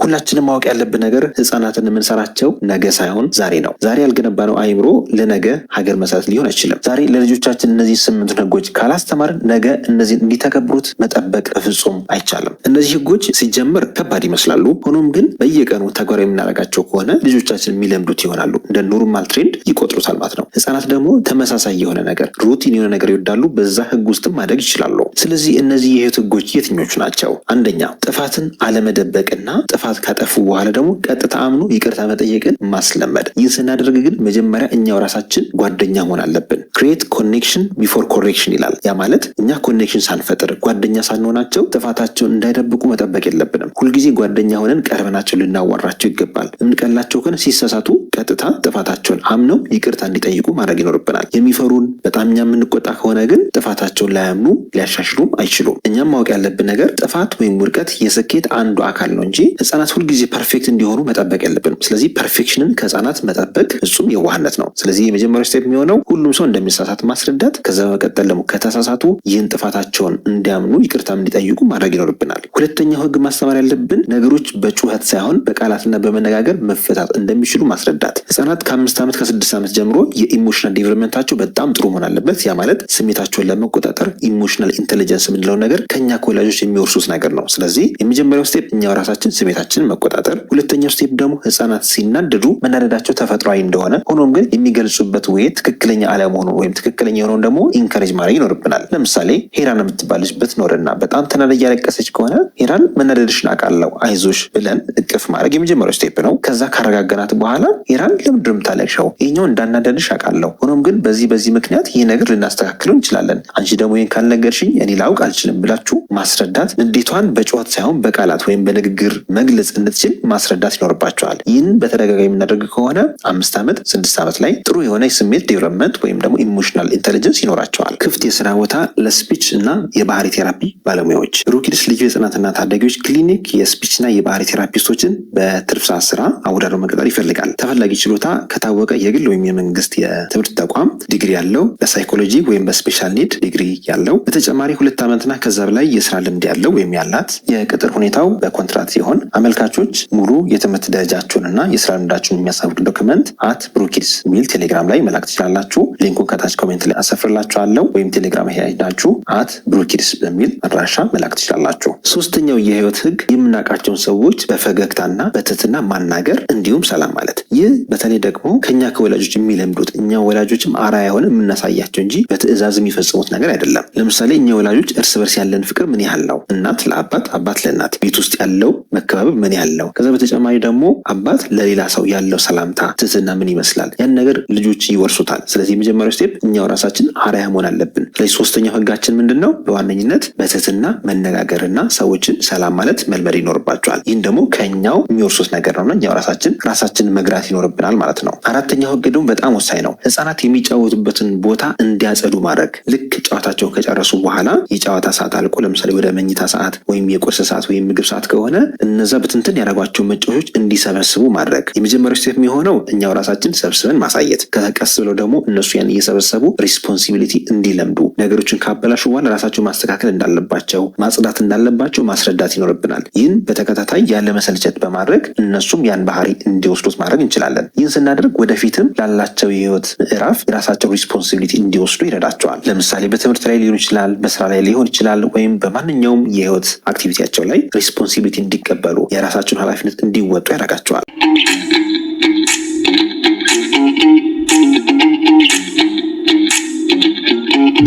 ሁላችንም ማወቅ ያለብን ነገር ህፃናትን የምንሰራቸው ነገ ሳይሆን ዛሬ ነው። ዛሬ ያልገነባነው አይምሮ ለነገ ሀገር መሰረት ሊሆን አይችልም። ዛሬ ለልጆቻችን እነዚህ 8 ህጎች ካላስተማርን ነገ እነዚህ እንዲተገብሩት መጠበቅ በፍጹም አይቻልም። እነዚህ ህጎች ሲጀምር ከባድ ይመስላሉ። ሆኖም ግን በየቀኑ ተግባራዊ የምናደርጋቸው ከሆነ ልጆቻችን የሚለምዱት ይሆናሉ። እንደ ኖርማል ትሬንድ ይቆጥሩታል ማለት ነው። ህፃናት ደግሞ ተመሳሳይ የሆነ ነገር ሩቲን የሆነ ነገር ይወዳሉ። በዛ ህግ ውስጥ ማደግ ይችላሉ። ስለዚህ እነዚህ የህይወት ህጎች የትኞቹ ናቸው? አንደኛ ጥፋትን አለመደበቅና ጥፋት ካጠፉ በኋላ ደግሞ ቀጥታ አምኖ ይቅርታ መጠየቅን ማስለመድ። ይህን ስናደርግ ግን መጀመሪያ እኛው ራሳችን ጓደኛ መሆን አለብን። ክሬት ኮኔክሽን ቢፎር ኮሬክሽን ይላል። ያ ማለት እኛ ኮኔክሽን ሳንፈጥር ጓደኛ ሳንሆናቸው ጥፋታቸውን እንዳይደብቁ መጠበቅ የለብንም። ሁልጊዜ ጓደኛ ሆነን ቀርበናቸው ልናዋራቸው ይገባል። እንቀላቸው ግን ሲሳሳቱ ቀጥታ ጥፋታቸውን አምነው ይቅርታ እንዲጠይቁ ማድረግ ይኖርብናል። የሚፈሩን በጣም እኛ የምንቆጣ ከሆነ ግን ጥፋታቸውን ላያምኑ ሊያሻሽሉም አይችሉም። እኛም ማወቅ ያለብን ነገር ጥፋት ወይም ውድቀት የስኬት አንዱ አካል ነው እንጂ ህፃናት ሁልጊዜ ፐርፌክት እንዲሆኑ መጠበቅ የለብንም። ስለዚህ ፐርፌክሽንን ከህፃናት መጠበቅ ፍጹም የዋህነት ነው። ስለዚህ የመጀመሪያው ስቴፕ የሚሆነው ሁሉም ሰው እንደሚሳሳት ማስረዳት፣ ከዛ በመቀጠል ደግሞ ከተሳሳቱ ይህን ጥፋታቸውን እንዲያምኑ ይቅርታም እንዲጠይቁ ማድረግ ይኖርብናል። ሁለተኛው ህግ ማስተማር ያለብን ነገሮች በጩኸት ሳይሆን በቃላትና በመነጋገር መፈታት እንደሚችሉ ማስረዳት። ህፃናት ከ5 ዓመት ከ6 ዓመት ጀምሮ የኢሞሽናል ዴቨሎፕመንታቸው በጣም ጥሩ መሆን አለበት። ያ ማለት ስሜታቸውን ለመቆጣጠር ኢሞሽናል ኢንቴሊጀንስ የምንለው ነገር ከኛ ከወላጆች የሚወርሱት ነገር ነው። ስለዚህ የመጀመሪያው ስቴፕ እኛው ራሳችን ስሜታችንን መቆጣጠር። ሁለተኛው ስቴፕ ደግሞ ህፃናት ሲናደዱ መናደዳቸው ተፈጥሯዊ እንደሆነ ሆኖም ግን የሚገልጹበት ወይ ትክክለኛ አለመሆኑ ወይም ትክክለኛ የሆነውን ደግሞ ኢንከሬጅ ማድረግ ይኖርብናል። ለምሳሌ ሄራን የምትባልሽ ብትኖርና በጣም ተናዳ እያለቀሰች ከሆነ ሄራን መናደድሽን አውቃለሁ አይዞሽ ብለን እቅፍ ማድረግ የመጀመሪያው ስቴፕ ነው። ከዛ ካረጋገናት በኋላ ሄራን ለምንድን ነው የምታለቅሽው? ይሄኛው እንዳናደድሽ አውቃለሁ፣ ሆኖም ግን በዚህ ምክንያት ይሄ ነገር ልናስተካክለው እንችላለን። አንቺ ደግሞ ይሄን ካልነገርሽኝ እኔ ላውቅ አልችልም ብላችሁ ማስረዳት። ንዴቷን በጩኸት ሳይሆን በቃላት ወይም በንግግር መግለጽ እንድትችል ማስረዳት ይኖርባቸዋል። ይህን በተደጋጋሚ የምናደርግ ከሆነ 5 ዓመት 6 ዓመት ላይ ጥሩ የሆነ የስሜት ዴቨሎፕመንት ወይም ደግሞ ኢሞሽናል ኢንቴሊጀንስ ይኖራቸዋል። ክፍት የስራ ቦታ ለስፒች እና የባህሪ ቴራፒ ባለሙያዎች ሩኪድስ ልዩ የህፃናትና ታዳጊዎች ክሊኒክ የስፒችና የባህሪ ቴራፒስቶችን በትርፍ ሰዓት ስራ አወዳድሮ መቅጠር ይፈልጋል። ተፈላጊ ችሎታ ከታወቀ የግል ወይም የመንግስት የትምህርት ተቋም ዲግሪ ያለው፣ በሳይኮሎጂ ወይም በስፔሻል ኒድ ዲግሪ ያለው፣ በተጨማሪ 2 ዓመትና ከዛ በላይ የስራ ልምድ ያለው ወይም ያላት። የቅጥር ሁኔታው በኮንትራት ሲሆን አመልካቾች ሙሉ የትምህርት ደረጃቸውንና የስራ ልምዳቸውን የሚያሳውቅ ዶክመንት @ብሩኪድስ ሚል ቴሌግራም ላይ መላክ ትችላላችሁ። ሊንኩን ከታች ኮሜንት ላይ አሰፍርላችኋለሁ። ወይም ቴሌግራም ሄዳችሁ @ብሩኪድስ በሚል አድራሻ መላክ ትችላላችሁ። ሶስተኛው የህይወት ህግ የምናውቃቸውን ሰዎች በፈገግታና በትህትና ማናገር እንዲሁም ሰላም ማለት። ይህ በተለይ ደግሞ ከኛ ከወላጆች የሚለምዱት እኛ ወላጆችም አርአያ ሆነን የምናሳያቸው እንጂ በትዕዛዝ የሚፈጽሙት ነገር አይደለም። ለምሳሌ እኛ ወላጆች እርስ በርስ ያለን ፍቅር ምን ያህል ነው? እናት ለአባት፣ አባት ለእናት፣ ቤት ውስጥ ያለው መከባበብ ምን ያህል ነው? ከዛ በተጨማሪ ደግሞ አባት ለሌላ ሰው ያለው ሰላምታ፣ ትህትና ምን ይመስላል? ያን ነገር ልጆች ይወርሱታል። ስለዚህ የመጀመሪያው ስቴፕ እኛው ራሳችን አርአያ መሆን አለብን። ስለዚህ ሶስተኛው ህጋችን ምንድን ነው? በዋነኝነት በትህትና መነጋገርና ሰዎችን ሰላም ማለት መልመድ ይኖርባቸዋል። ይህን ደግሞ ከኛው የሚወርሱት ነገር ነውና እኛው ራሳችን መግራት ይኖርብናል ማለት ነው። አራተኛው ህግ ደግሞ በጣም ወሳኝ ነው። ህፃናት የሚጫወቱበትን ቦታ እንዲያጸዱ ማድረግ። ልክ ጨዋታቸውን ከጨረሱ በኋላ የጨዋታ ሰዓት አልቆ ለምሳሌ ወደ መኝታ ሰዓት ወይም የቁርስ ሰዓት ወይም ምግብ ሰዓት ከሆነ እነዛ በትንትን ያደረጓቸው መጫወቾች እንዲሰበስቡ ማድረግ። የመጀመሪያው ስቴፕ የሚሆነው እኛው ራሳችን ሰብስበን ማሳየት። ከቀስ ብለው ደግሞ እነሱ ያን እየሰበሰቡ ሪስፖንሲቢሊቲ እንዲለምዱ፣ ነገሮችን ካበላሹ በኋላ ራሳቸው ማስተካከል እንዳለባቸው፣ ማጽዳት እንዳለባቸው ማስረዳት ይኖርብናል። ይህን በተከታታይ ያለ መሰልቸት በማድረግ እነሱም ያን ባህሪ እንዲወስዱት ማድረግ እንችላለን። ይህን ስናደርግ ወደፊትም ላላቸው የህይወት ምዕራፍ የራሳቸው ሪስፖንሲቢሊቲ እንዲወስዱ ይረዳቸዋል። ለምሳሌ በትምህርት ላይ ሊሆን ይችላል፣ በስራ ላይ ሊሆን ይችላል፣ ወይም በማንኛውም የህይወት አክቲቪቲያቸው ላይ ሪስፖንሲቢሊቲ እንዲቀበሉ የራሳቸውን ኃላፊነት እንዲወጡ ያደርጋቸዋል።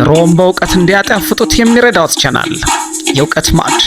ኑሮውን በእውቀት እንዲያጣፍጡት የሚረዳዎት ቻናል የእውቀት ማዕድ።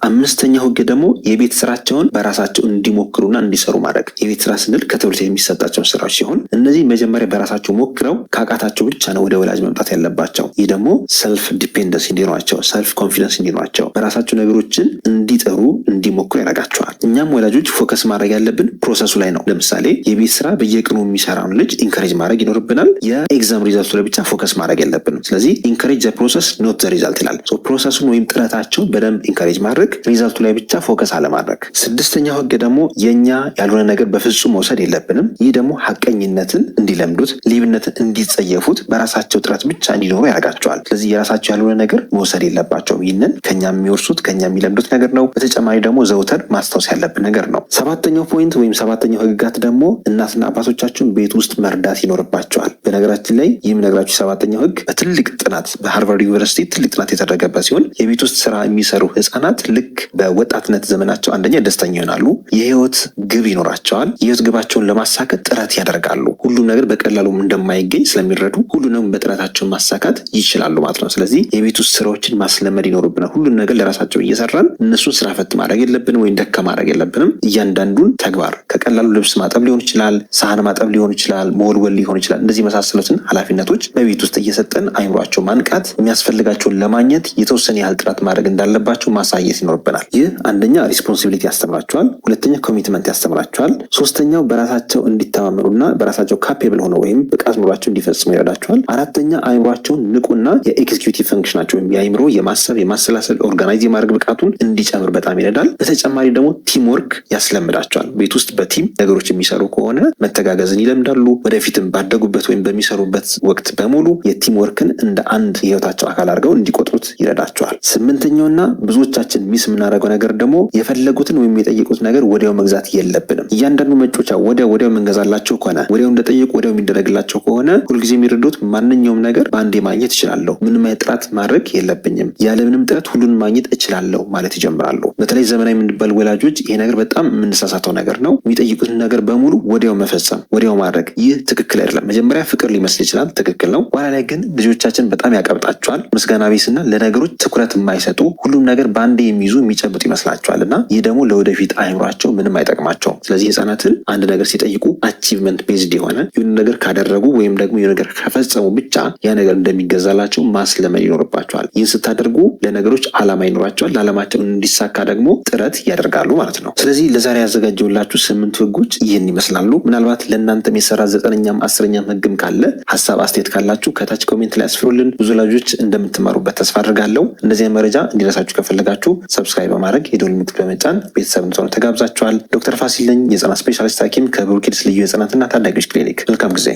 አምስተኛው ህግ ደግሞ የቤት ስራቸውን በራሳቸው እንዲሞክሩና እንዲሰሩ ማድረግ። የቤት ስራ ስንል ከትምህርት የሚሰጣቸውን ስራዎች ሲሆን እነዚህ መጀመሪያ በራሳቸው ሞክረው ካቃታቸው ብቻ ነው ወደ ወላጅ መምጣት ያለባቸው። ይህ ደግሞ ሰልፍ ዲፔንደንስ እንዲኖራቸው፣ ሰልፍ ኮንፊደንስ እንዲኖራቸው፣ በራሳቸው ነገሮችን እንዲጠሩ እንዲሞክሩ ያደርጋቸዋል። እኛም ወላጆች ፎከስ ማድረግ ያለብን ፕሮሰሱ ላይ ነው። ለምሳሌ የቤት ስራ በየቀኑ የሚሰራውን ልጅ ኢንከሬጅ ማድረግ ይኖርብናል። የኤግዛም ሪዛልቱ ላይ ብቻ ፎከስ ማድረግ የለብንም። ስለዚህ ኢንከሬጅ ዘ ፕሮሰስ ኖት ዘ ሪዛልት ይላል። ፕሮሰሱን ወይም ጥረታቸውን በደንብ ኢንከሬጅ ማድረግ፣ ሪዛልቱ ላይ ብቻ ፎከስ አለማድረግ። ስድስተኛው ህግ ደግሞ የኛ ያልሆነ ነገር በፍጹም መውሰድ የለብንም። ይህ ደግሞ ሀቀኝነትን እንዲለምዱት፣ ሌብነትን እንዲጸየፉት፣ በራሳቸው ጥረት ብቻ እንዲኖሩ ያደርጋቸዋል። ስለዚህ የራሳቸው ያልሆነ ነገር መውሰድ የለባቸውም። ይህንን ከኛ የሚወርሱት ከኛ የሚለምዱት ነገር ነው። በተጨማሪ ደግሞ ዘውትር ማስታወስ ያለብን ነገር ነው። ሰባተኛው ፖይንት ወይም ሰባተኛው ህግጋት ደግሞ እናትና አባቶቻችሁን ቤት ውስጥ መርዳት ይኖርባቸዋል። በነገራችን ላይ ይህም ነገራችሁ ሰባተኛው ህግ በትልቅ ጥናት በሃርቫርድ ዩኒቨርሲቲ ትልቅ ጥናት የተደረገበት ሲሆን የቤት ውስጥ ስራ የሚሰሩ ህጻናት ልክ በወጣትነት ዘመናቸው አንደኛ ደስተኛ ይሆናሉ፣ የህይወት ግብ ይኖራቸዋል፣ የህይወት ግባቸውን ለማሳካት ጥረት ያደርጋሉ። ሁሉም ነገር በቀላሉ እንደማይገኝ ስለሚረዱ ሁሉንም በጥረታቸው ማሳካት ይችላሉ ማለት ነው። ስለዚህ የቤት ውስጥ ስራዎችን ማስለመድ ይኖርብናል። ሁሉን ነገር ለራሳቸው እየሰራን እነሱን ስራ ፈት ማድረግ የለብንም ወይም ደካ ማድረግ የለብንም። እያንዳንዱን ተግባር ከቀላሉ ልብስ ማጠብ ሊሆን ይችላል፣ ሳህን ማጠብ ሊሆን ይችላል፣ መወልወል ሊሆን ይችላል። እንደዚህ መሳሰሉትን ኃላፊነቶች በቤት ውስጥ እየሰጠን አይምሯቸው ማንቃት፣ የሚያስፈልጋቸውን ለማግኘት የተወሰነ ያህል ጥረት ማድረግ እንዳለባቸው ማሳየት ይኖርብናል። ይህ አንደኛ ሪስፖንሲቢሊቲ ያስተምራቸዋል፣ ሁለተኛ ኮሚትመንት ያስተምራቸዋል፣ ሶስተኛው በራሳቸው እንዲተማመኑና በራሳቸው ካፔብል ሆነው ወይም ብቃት ኑሯቸው እንዲፈጽሙ ይረዳቸዋል። አራተኛ አይምሯቸውን ንቁና የኤክዚኪዩቲቭ ፈንክሽናቸው ወይም የአይምሮ የማሰብ የማሰላሰል ኦርጋናይዝ የማድረግ ብቃቱን እንዲጨምር በጣም ይረዳል። በተጨማሪ ደግሞ ቲም ወርክ ያስለምዳቸዋል። ቤት ውስጥ በቲም ነገሮች የሚሰሩ ከሆነ መተጋገዝን ይለምዳሉ። ወደፊትም ባደጉበት ወይም በሚሰሩበት ወቅት በሙሉ የቲም ወርክን እንደ አንድ የህይወታቸው አካል አድርገው እንዲቆጥሩት ይረዳቸዋል። ስምንተኛውና ብዙዎቻችን ሚስ የምናደርገው ነገር ደግሞ የፈለጉትን ወይም የጠየቁት ነገር ወዲያው መግዛት የለብንም። እያንዳንዱ መጮቻ ወዲያው የምንገዛላቸው ከሆነ ወዲያው እንደጠየቁ ወዲያው የሚደረግላቸው ከሆነ ሁልጊዜ የሚረዱት ማንኛውም ነገር በአንዴ ማግኘት እችላለሁ፣ ምንም አይነት ጥረት ማድረግ የለብኝም፣ ያለምንም ጥረት ሁሉን ማግኘት እችላለሁ ማለት ይጀምራሉ። በተለይ ዘመናዊ የምንባል ወላጆች ይሄ ነገር በጣም የምንሳሳተው ነገር ነው። የሚጠይቁትን ነገር በሙሉ ወዲያው መፈጸም፣ ወዲያው ማድረግ፣ ይህ ትክክል አይደለም። መጀመሪያ ፍቅር ሊመስል ይችላል፣ ትክክል ነው። በኋላ ላይ ግን ልጆቻችን በጣም ያቀብጣቸዋል። ምስጋና ቢስና ለነገሮች ትኩረት የማይሰጡ ሁሉም ነገር በአንዴ የሚይዙ የሚጨብጡ ይመስላቸዋል እና ይህ ደግሞ ለወደፊት አይምሯቸው ምንም አይጠቅማቸውም። ስለዚህ ህጻናትን አንድ ነገር ሲጠይቁ አቺቭመንት ቤዝድ የሆነ ይሁን ነገር ካደረጉ ወይም ደግሞ ይሁን ነገር ከፈጸሙ ብቻ ያ ነገር እንደሚገዛላቸው ማስለመድ ይኖርባቸዋል። ይህን ስታደርጉ ለነገሮች አላማ ይኖራቸዋል። ለዓላማቸው እንዲሳካ ደግሞ ጥረት ያደርጋሉ ማለት ነው። ስለዚህ ለዛሬ ያዘጋጀውላችሁ 8 ህጎች ይህን ይመስላሉ። ምናልባት ለእናንተም የሰራ 9ኛም 10ኛም ህግም ካለ ሀሳብ አስተያየት ካላችሁ ከታች ኮሜንት ላይ አስፍሩልን። ብዙ ልጆች እንደምትማሩበት ተስፋ አድርጋለሁ። እንደዚህ መረጃ እንዲደርሳችሁ ከፈለጋችሁ ሰብስክራይብ በማድረግ የደወል ምልክት በመጫን ቤተሰብ እንድትሆኑ ተጋብዛችኋል። ዶክተር ፋሲል ነኝ፣ የህጻናት ስፔሻሊስት ሐኪም ከብሩክ ኪድስ ልዩ የህጻናትና ታዳጊዎች ክሊኒክ። መልካም ጊዜ።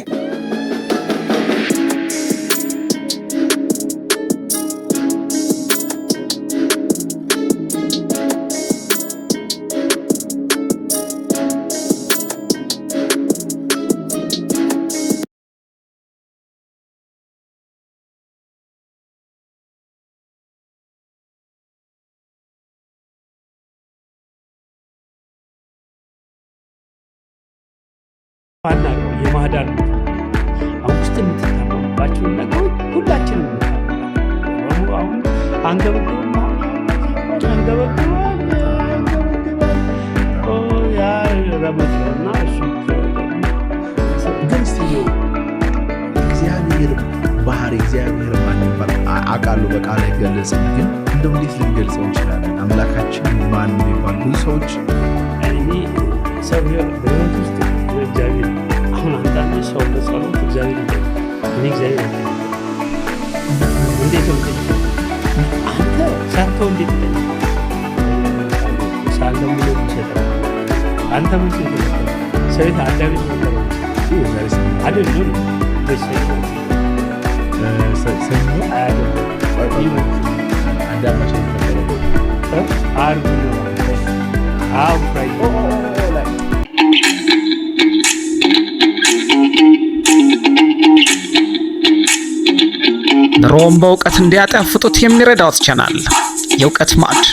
አናውቀው የማዳን ውስጥ የምትታመሙባቸውን ነገሮች ሁላችንም አሁን አንገበግበዋል ያ ረመት ነው እና እሱ ግን ስ እግዚአብሔር ባህሪ እግዚአብሔር ማን ይባል አውቃለሁ በቃል አይገለጽም። ግን እንደው እንዴት ልንገልጸው እንችላለን? አምላካችን ማን የሚባል ብዙ ሰዎች እኔ ሰው በህይወት ውስጥ እግዚአብሔር አሁን አንዳንድ ሰው በጸሎት እግዚአብሔር እኔ እግዚአብሔር እንዴት ነው አንተ ሳትተው እንዴት ሳለው ምሎ ይሰጣል አንተ ምን ሲል ሰይት አዳቢት ነው አይደለም ሰኞ አንዳማቸው አርብ ነው ፍራይ ኑሮውን በእውቀት እንዲያጣፍጡት የሚረዳዎት ቻናል የእውቀት ማዕድ